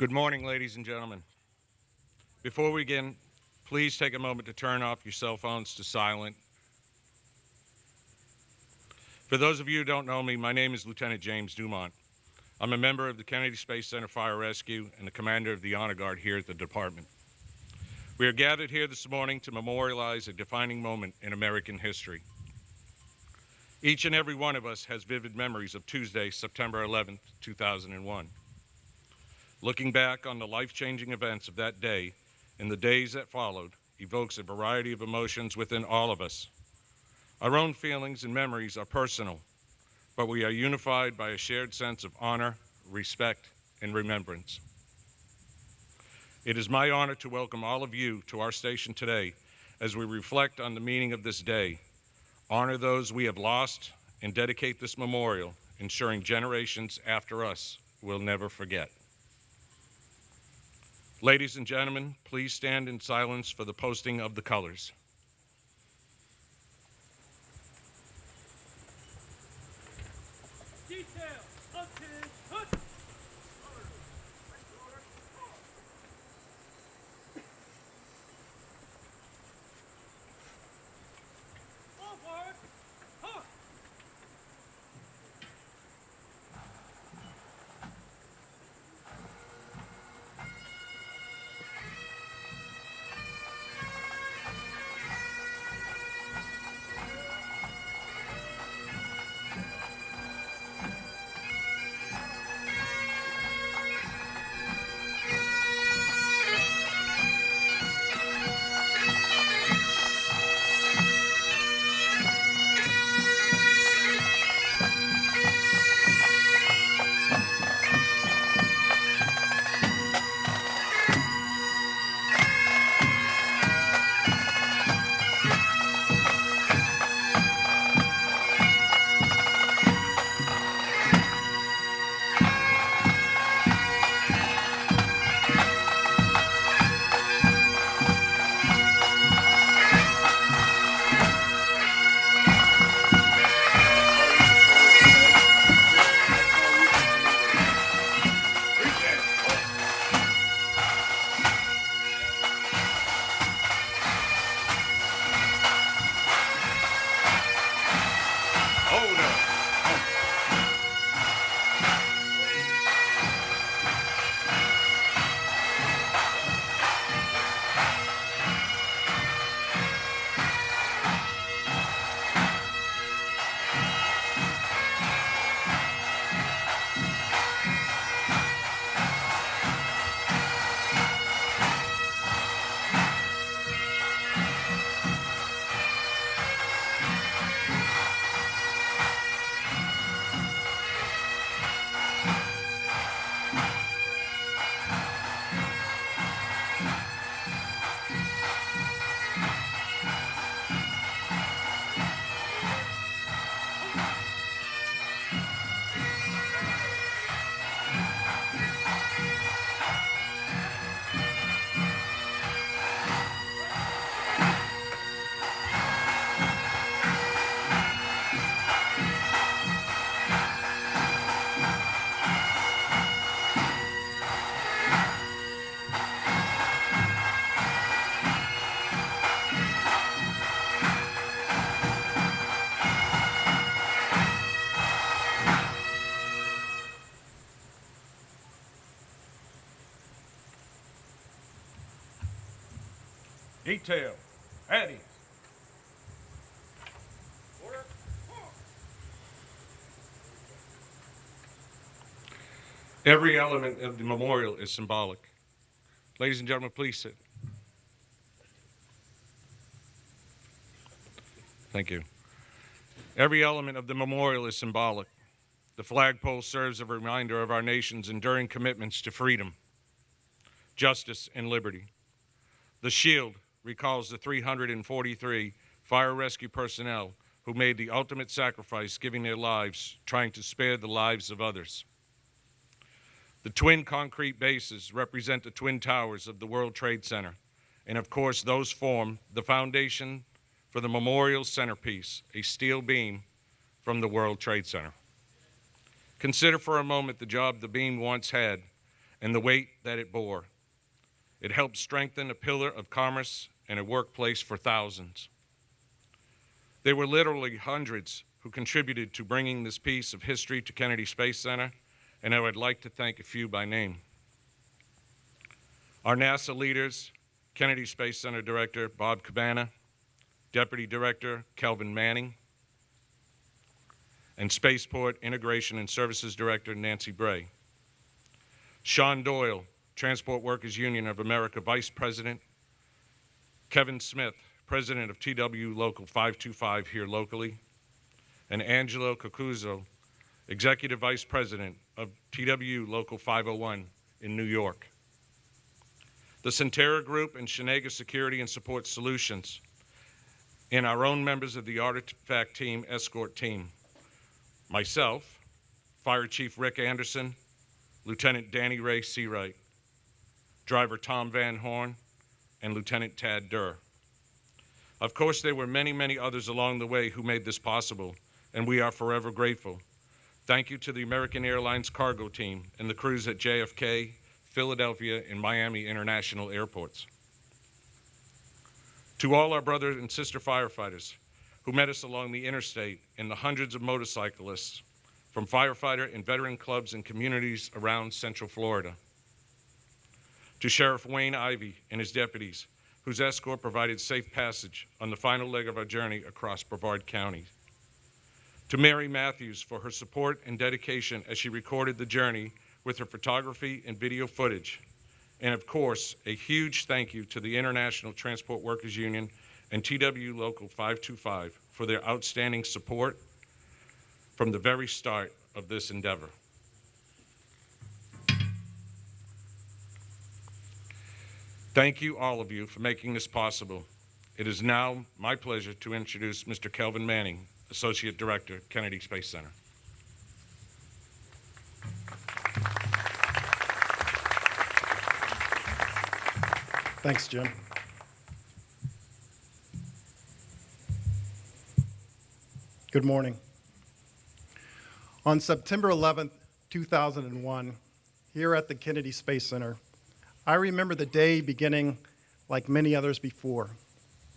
Good morning, ladies and gentlemen. Before we begin, please take a moment to turn off your cell phones to silent. For those of you who don't know me, my name is Lieutenant James Dumont. I'm a member of the Kennedy Space Center Fire Rescue and the commander of the Honor Guard here at the department. We are gathered here this morning to memorialize a defining moment in American history. Each and every one of us has vivid memories of Tuesday, September 11th, 2001. Looking back on the life-changing events of that day and the days that followed evokes a variety of emotions within all of us. Our own feelings and memories are personal, but we are unified by a shared sense of honor, respect, and remembrance. It is my honor to welcome all of you to our station today as we reflect on the meaning of this day, honor those we have lost, and dedicate this memorial, ensuring generations after us will never forget. Ladies and gentlemen, please stand in silence for the posting of the colors. Detail, until hook. Forward, hook. Detail, Eddie. Every element of the memorial is symbolic. Ladies and gentlemen, please sit. Thank you. Every element of the memorial is symbolic. The flagpole serves as a reminder of our nation's enduring commitments to freedom, justice, and liberty. The shield recalls the 343 fire rescue personnel who made the ultimate sacrifice, giving their lives, trying to spare the lives of others. The twin concrete bases represent the twin towers of the World Trade Center, and of course, those form the foundation for the memorial centerpiece, a steel beam from the World Trade Center. Consider for a moment the job the beam once had and the weight that it bore. It helped strengthen a pillar of commerce and a workplace for thousands. There were literally hundreds who contributed to bringing this piece of history to Kennedy Space Center, and I would like to thank a few by name. Our NASA leaders, Kennedy Space Center Director Bob Cabana, Deputy Director Kelvin Manning, and Spaceport Integration and Services Director Nancy Bray. Sean Doyle, Transport Workers Union of America Vice President, Kevin Smith, President of TW Local 525 here locally, and Angelo Cocuzzo, Executive Vice President of TW Local 501 in New York. The Centera Group and Shenega Security and Support Solutions, and our own members of the Artifact Team Escort Team. Myself, Fire Chief Rick Anderson, Lieutenant Danny Ray Seawright, Driver Tom Van Horn, and Lieutenant Tad Durr. Of course, there were many, many others along the way who made this possible, and we are forever grateful. Thank you to the American Airlines cargo team and the crews at JFK, Philadelphia, and Miami International Airports. To all our brother and sister firefighters who met us along the interstate and the hundreds of motorcyclists from firefighter and veteran clubs and communities around Central Florida. To Sheriff Wayne Ivey and his deputies, whose escort provided safe passage on the final leg of our journey across Brevard County. To Mary Matthews for her support and dedication as she recorded the journey with her photography and video footage. And of course, a huge thank you to the International Transport Workers Union and TW Local 525 for their outstanding support from the very start of this endeavor. Thank you, all of you, for making this possible. It is now my pleasure to introduce Mr. Kelvin Manning, Associate Director, Kennedy Space Center. Thanks, Jim. Good morning. On September 11th, 2001, here at the Kennedy Space Center, I remember the day beginning like many others before.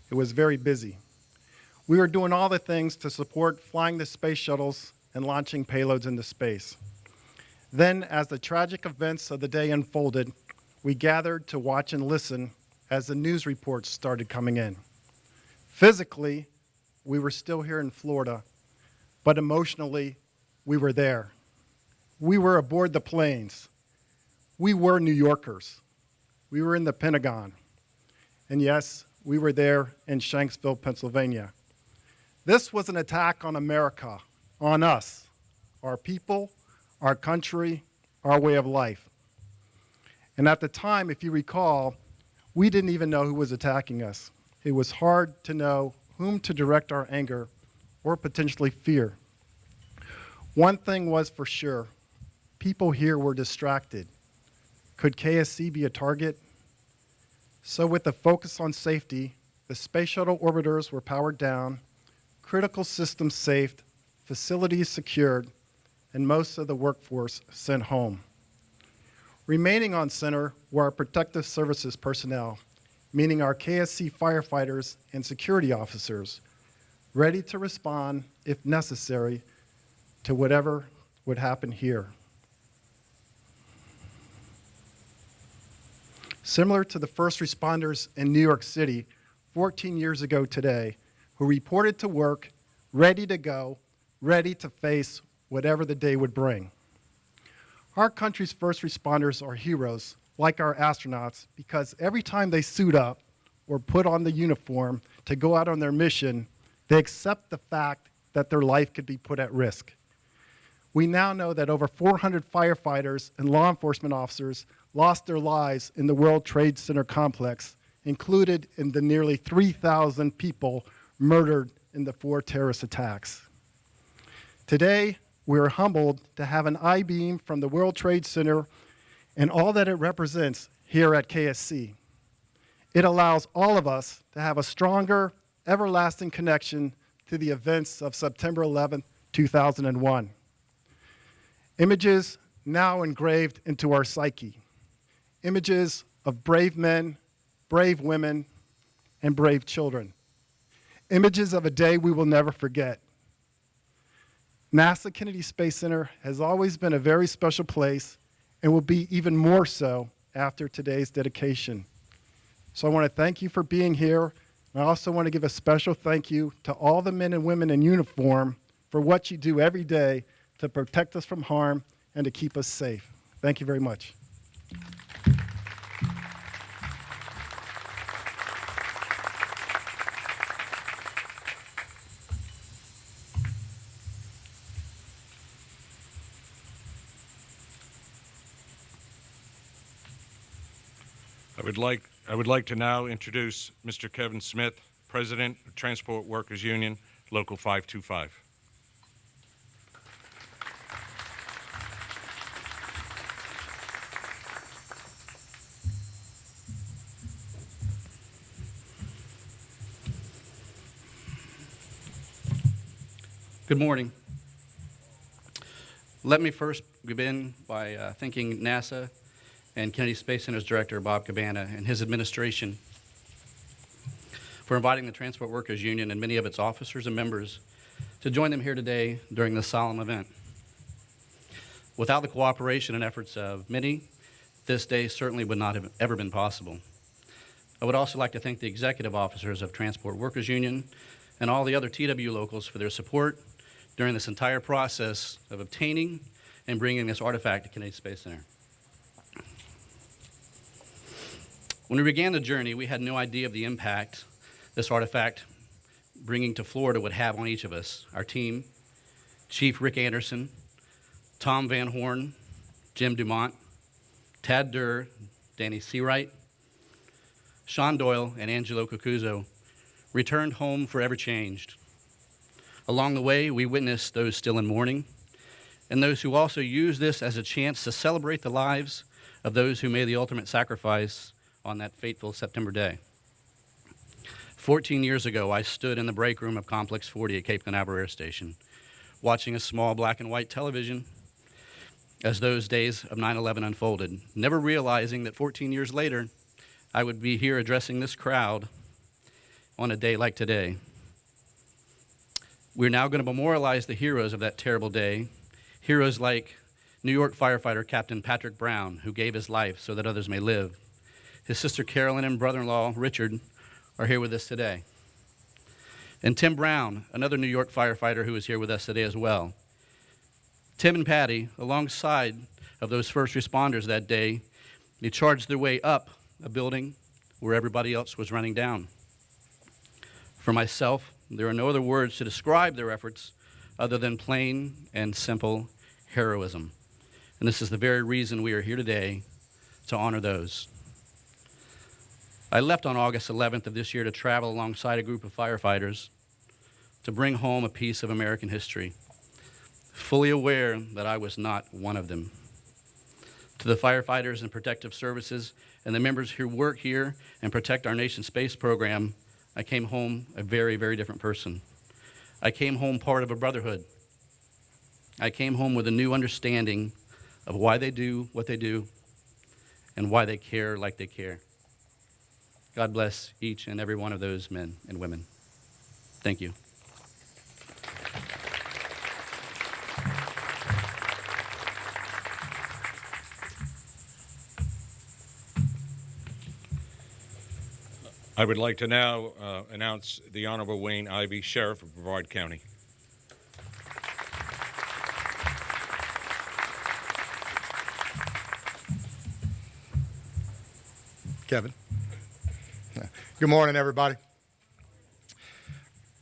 It was very busy. We were doing all the things to support flying the space shuttles and launching payloads into space. Then, as the tragic events of the day unfolded, we gathered to watch and listen as the news reports started coming in. Physically, we were still here in Florida, but emotionally, we were there. We were aboard the planes. We were New Yorkers. We were in the Pentagon. And yes, we were there in Shanksville, Pennsylvania. This was an attack on America, on us, our people, our country, our way of life. And at the time, if you recall, we didn't even know who was attacking us. It was hard to know whom to direct our anger or potentially fear. One thing was for sure, people here were distracted. Could KSC be a target? So with the focus on safety, the space shuttle orbiters were powered down, critical systems saved, facilities secured, and most of the workforce sent home. Remaining on center were our protective services personnel, meaning our KSC firefighters and security officers, ready to respond, if necessary, to whatever would happen here. Similar to the first responders in New York City 14 years ago today, who reported to work, ready to go, ready to face whatever the day would bring. Our country's first responders are heroes, like our astronauts, because every time they suit up or put on the uniform to go out on their mission, they accept the fact that their life could be put at risk. We now know that over 400 firefighters and law enforcement officers lost their lives in the World Trade Center complex, included in the nearly 3,000 people murdered in the 4 terrorist attacks. Today, we're humbled to have an I-beam from the World Trade Center and all that it represents here at KSC. It allows all of us to have a stronger, everlasting connection to the events of September 11, 2001. Images now engraved into our psyche. images of brave men, brave women, and brave children. Images of a day we will never forget. NASA Kennedy Space Center has always been a very special place and will be even more so after today's dedication. So I want to thank you for being here. And I also want to give a special thank you to all the men and women in uniform for what you do every day to protect us from harm and to keep us safe. Thank you very much. I would like to now introduce Mr. Kevin Smith, President of Transport Workers Union, Local 525. Good morning. Let me first begin by thanking NASA and Kennedy Space Center's Director, Bob Cabana, and his administration for inviting the Transport Workers Union and many of its officers and members to join them here today during this solemn event. Without the cooperation and efforts of many, this day certainly would not have ever been possible. I would also like to thank the executive officers of Transport Workers Union and all the other TW locals for their support during this entire process of obtaining and bringing this artifact to Kennedy Space Center. When we began the journey, we had no idea of the impact this artifact bringing to Florida would have on each of us. Our team, Chief Rick Anderson, Tom Van Horn, Jim Dumont, Tad Durr, Danny Seawright, Sean Doyle, and Angelo Cucuzzo returned home forever changed. Along the way, we witnessed those still in mourning and those who also used this as a chance to celebrate the lives of those who made the ultimate sacrifice on that fateful September day. 14 years ago, I stood in the break room of Complex 40 at Cape Canaveral Air Station, watching a small black and white television as those days of 9/11 unfolded, never realizing that 14 years later, I would be here addressing this crowd on a day like today. We're now going to memorialize the heroes of that terrible day, heroes like New York firefighter Captain Patrick Brown, who gave his life so that others may live. His sister Carolyn and brother-in-law Richard are here with us today. And Tim Brown, another New York firefighter who is here with us today as well. Tim and Patty, alongside of those first responders that day, they charged their way up a building where everybody else was running down. For myself, there are no other words to describe their efforts other than plain and simple heroism. And this is the very reason we are here today, to honor those. I left on August 11th of this year to travel alongside a group of firefighters to bring home a piece of American history, fully aware that I was not one of them. To the firefighters and protective services and the members who work here and protect our nation's space program, I came home a very, very different person. I came home part of a brotherhood. I came home with a new understanding of why they do what they do and why they care like they care. God bless each and every one of those men and women. Thank you. I would like to now announce the Honorable Wayne Ivey, Sheriff of Brevard County. Kevin. Good morning, everybody.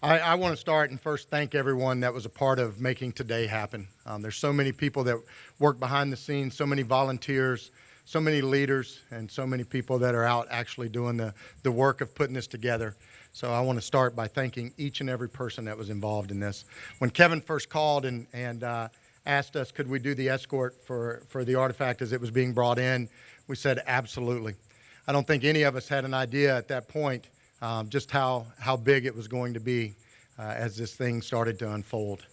I want to start and first thank everyone that was a part of making today happen. There's so many people that work behind the scenes, so many volunteers, so many leaders, and so many people that are out actually doing the work of putting this together. So I want to start by thanking each and every person that was involved in this. When Kevin first called and asked us, could we do the escort for the artifact as it was being brought in, we said absolutely. I don't think any of us had an idea at that point just how big it was going to be as this thing started to unfold.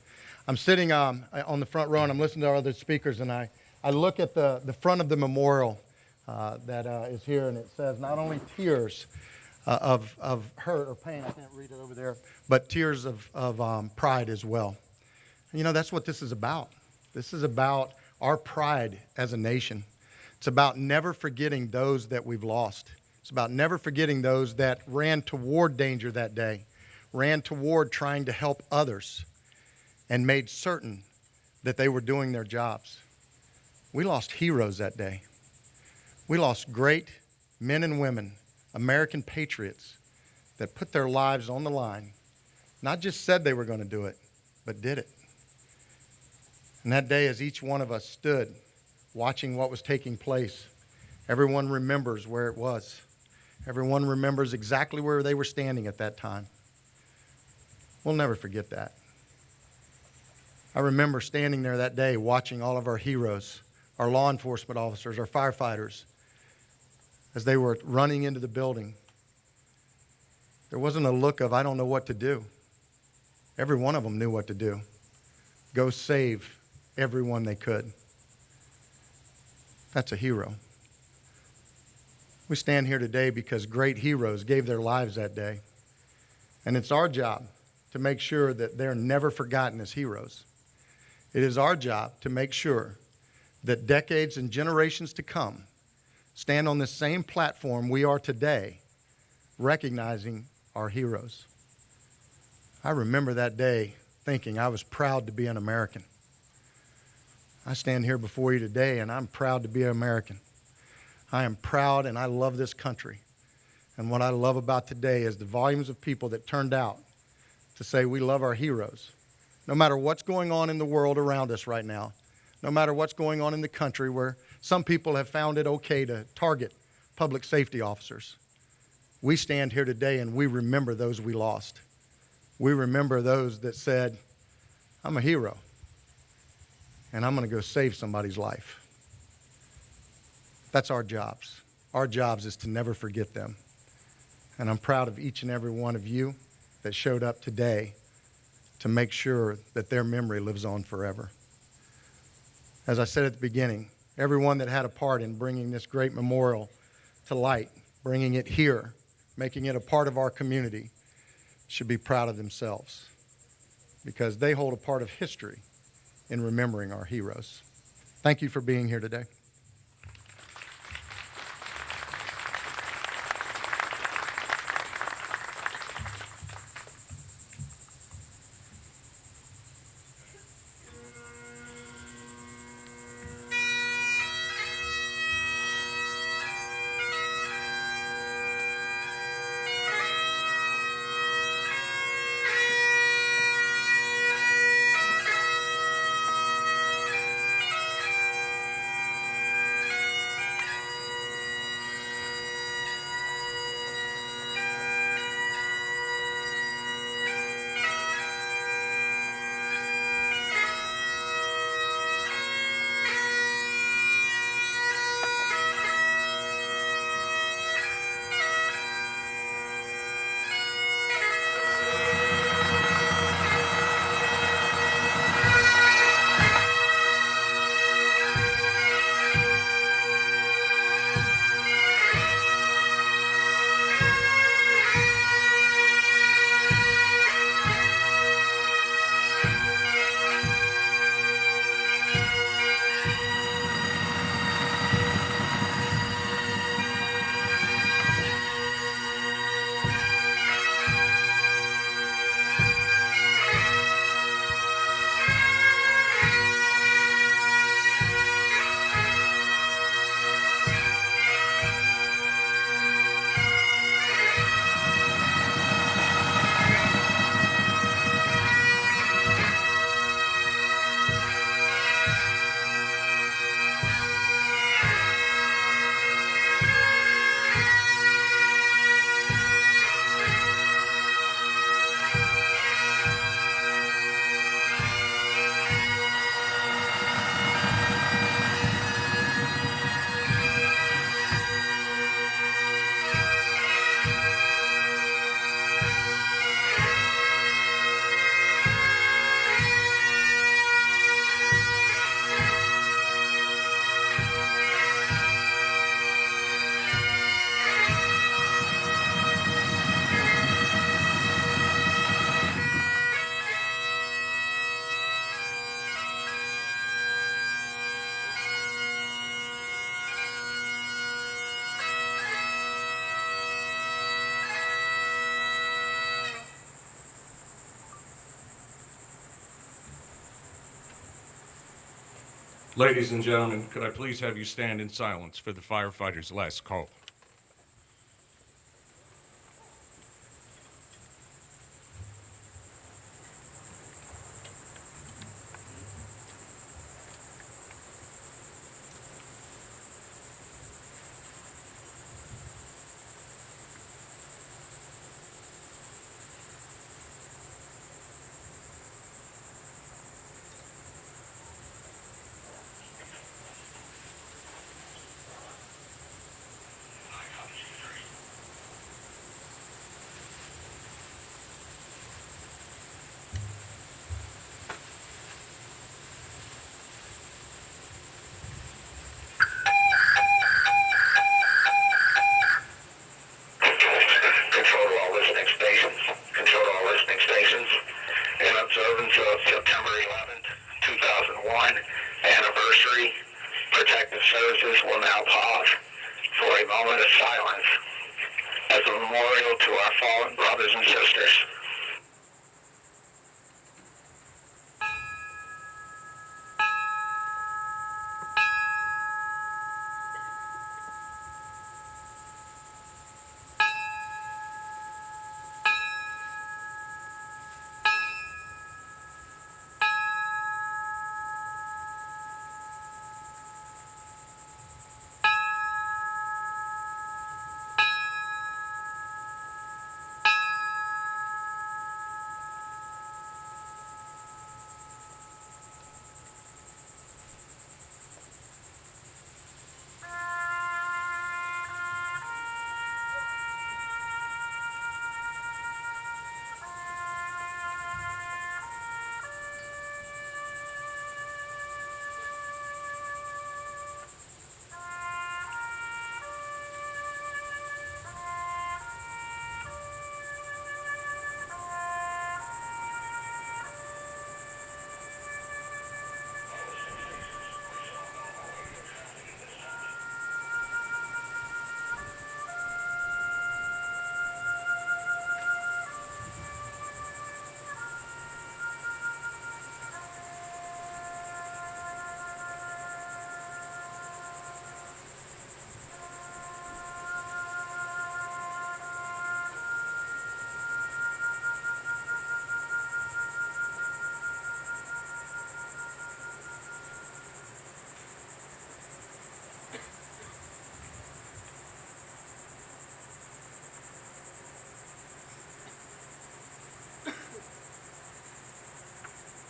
I'm sitting on the front row and I'm listening to our other speakers, and I look at the front of the memorial that is here, and it says not only tears of hurt or pain, I can't read it over there, but tears of pride as well. You know, that's what this is about. This is about our pride as a nation. It's about never forgetting those that we've lost. It's about never forgetting those that ran toward danger that day, ran toward trying to help others, and made certain that they were doing their jobs. We lost heroes that day. We lost great men and women, American patriots, that put their lives on the line, not just said they were going to do it, but did it. And that day, as each one of us stood watching what was taking place, everyone remembers where it was. Everyone remembers exactly where they were standing at that time. We'll never forget that. I remember standing there that day watching all of our heroes, our law enforcement officers, our firefighters, as they were running into the building. There wasn't a look of, I don't know what to do. Every one of them knew what to do. Go save everyone they could. That's a hero. We stand here today because great heroes gave their lives that day. And it's our job to make sure that they're never forgotten as heroes. It is our job to make sure that decades and generations to come stand on the same platform we are today, recognizing our heroes. I remember that day thinking I was proud to be an American. I stand here before you today and I'm proud to be an American. I am proud and I love this country. And what I love about today is the volumes of people that turned out to say we love our heroes. No matter what's going on in the world around us right now, no matter what's going on in the country where some people have found it okay to target public safety officers, we stand here today and we remember those we lost. We remember those that said, I'm a hero and I'm going to go save somebody's life. That's our jobs. Our jobs is to never forget them. And I'm proud of each and every one of you that showed up today to make sure that their memory lives on forever. As I said at the beginning, everyone that had a part in bringing this great memorial to light, bringing it here, making it a part of our community, should be proud of themselves because they hold a part of history in remembering our heroes. Thank you for being here today. Ladies and gentlemen, could I please have you stand in silence for the firefighter's last call? Control to all listening stations. Control to all listening stations. In observance of September 11th, 2001 anniversary, protective services will now pause for a moment of silence as a memorial to our fallen brothers and sisters.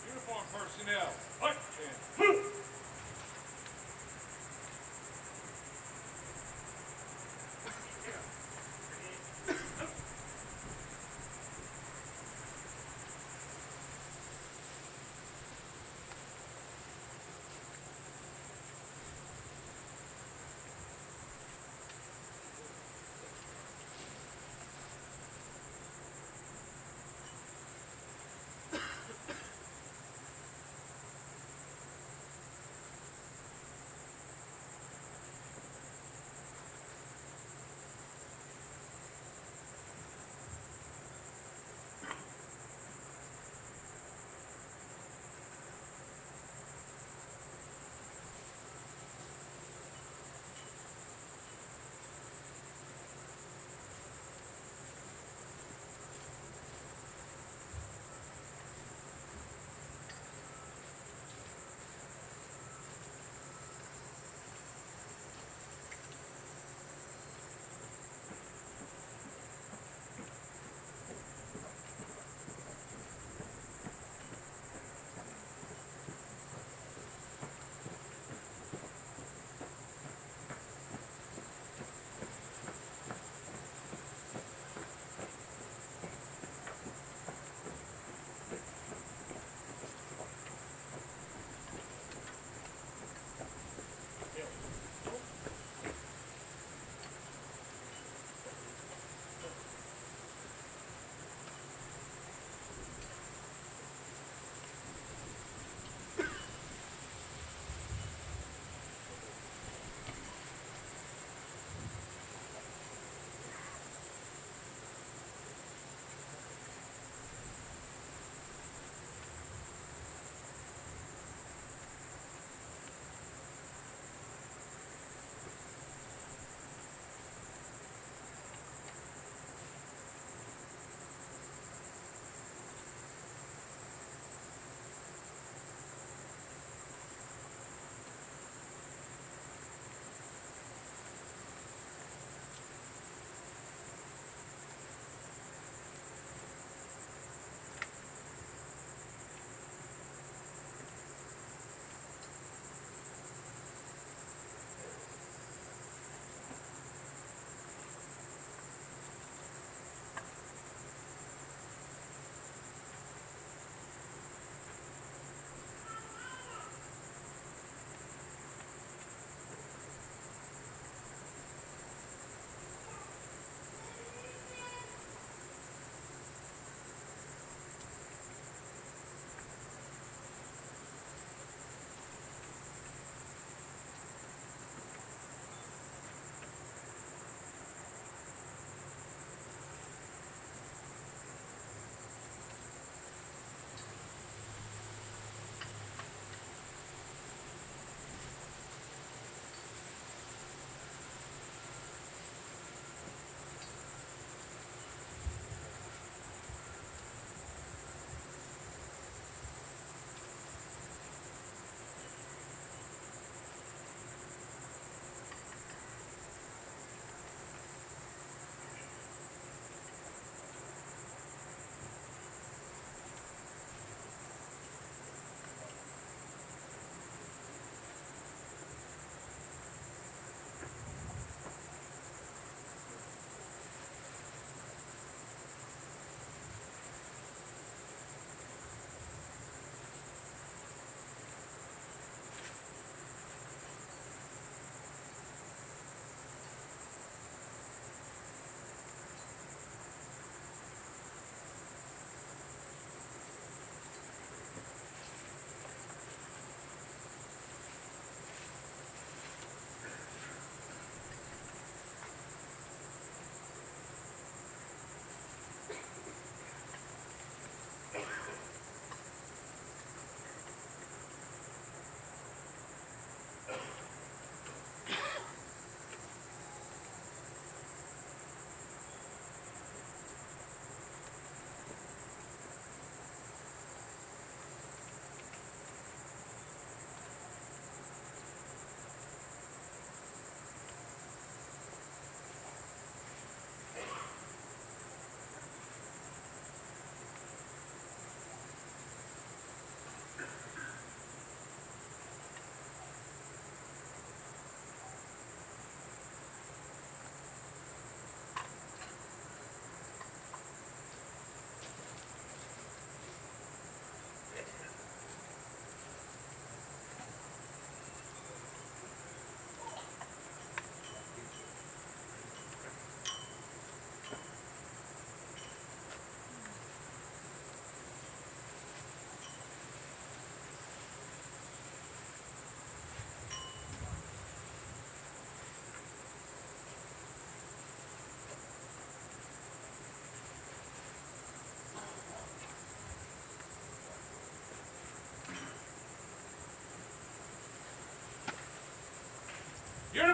Uniform personnel. Hut and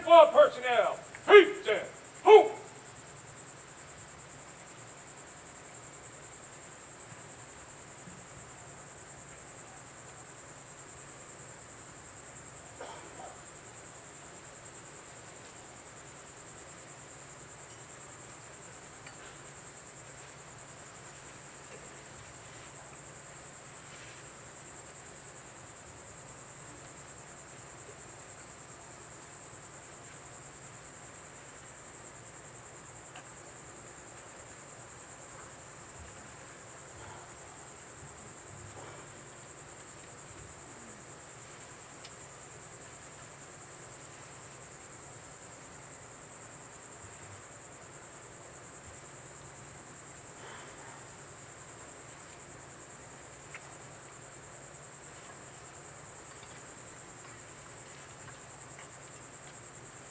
Uniform personnel, peace and hoop.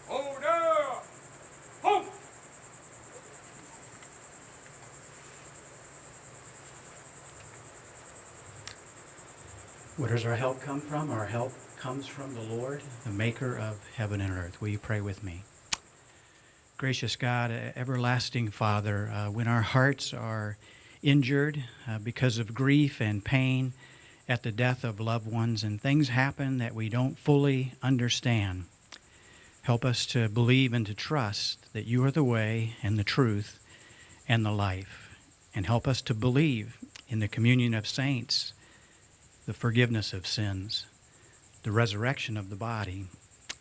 Hold down. Hoop. Where does our help come from? Our help comes from the Lord, the maker of heaven and earth. Will you pray with me? Gracious God, everlasting Father, when our hearts are injured because of grief and pain at the death of loved ones and things happen that we don't fully understand, help us to believe and to trust that you are the way and the truth and the life. And help us to believe in the communion of saints, the forgiveness of sins, the resurrection of the body,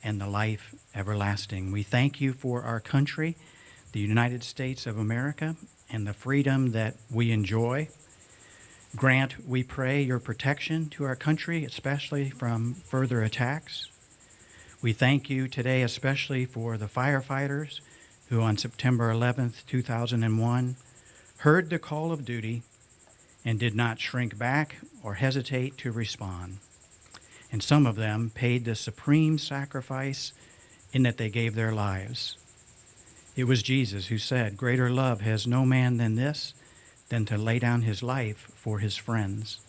and the life everlasting. We thank you for our country, the United States of America, and the freedom that we enjoy. Grant, we pray, your protection to our country, especially from further attacks. We thank you today especially for the firefighters who on September 11th, 2001, heard the call of duty and did not shrink back or hesitate to respond. And some of them paid the supreme sacrifice in that they gave their lives. It was Jesus who said, "Greater love has no man than this, than to lay down his life for his friends."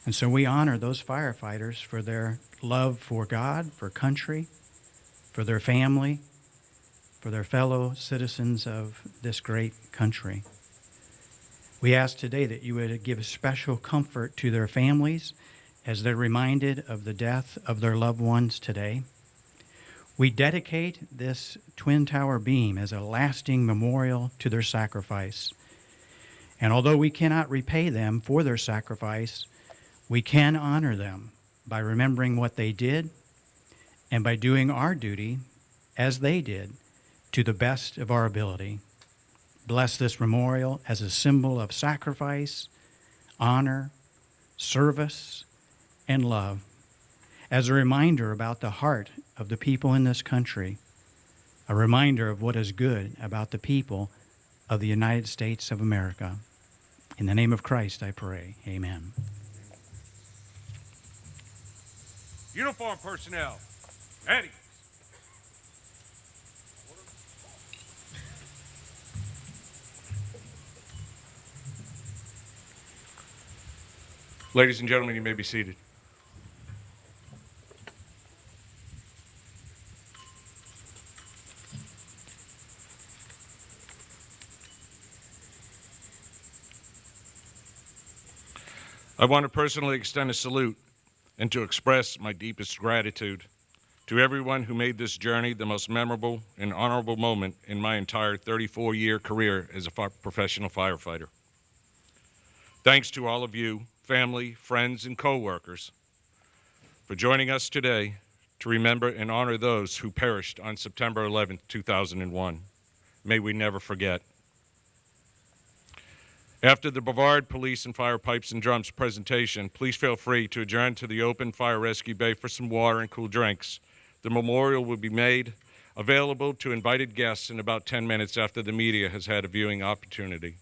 And so we honor those firefighters for their love for God, for country, for their family, for their fellow citizens of this great country. We ask today that you would give special comfort to their families as they're reminded of the death of their loved ones today. We dedicate this Twin Tower beam as a lasting memorial to their sacrifice. And although we cannot repay them for their sacrifice, we can honor them by remembering what they did and by doing our duty as they did to the best of our ability. Bless this memorial as a symbol of sacrifice, honor, service, and love, as a reminder about the heart of the people in this country, a reminder of what is good about the people of the United States of America. In the name of Christ, I pray. Amen. Uniform personnel, Eddie. Ladies and gentlemen, you may be seated. I want to personally extend a salute and to express my deepest gratitude to everyone who made this journey the most memorable and honorable moment in my entire 34-year career as a professional firefighter. Thanks to all of you, family, friends, and co-workers, for joining us today to remember and honor those who perished on September 11th, 2001. May we never forget. After the Brevard Police and Fire Pipes and Drums presentation, please feel free to adjourn to the open fire rescue bay for some water and cool drinks. The memorial will be made available to invited guests in about 10 minutes after the media has had a viewing opportunity.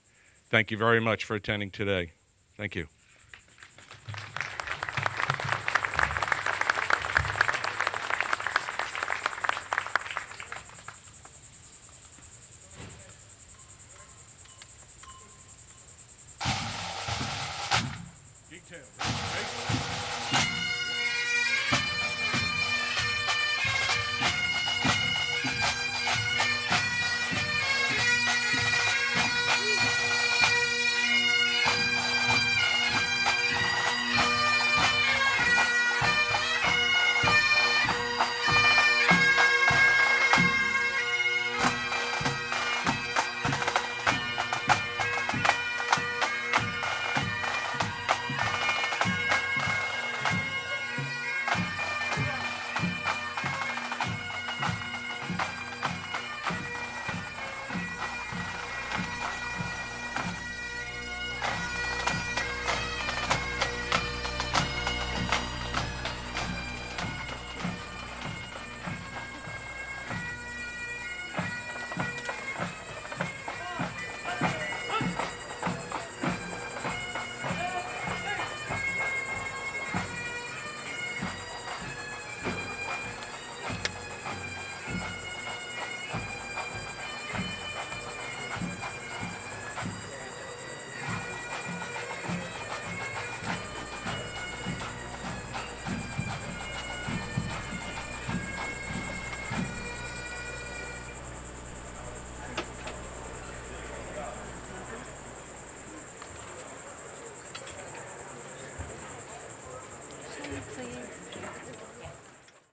Thank you very much for attending today. Thank you.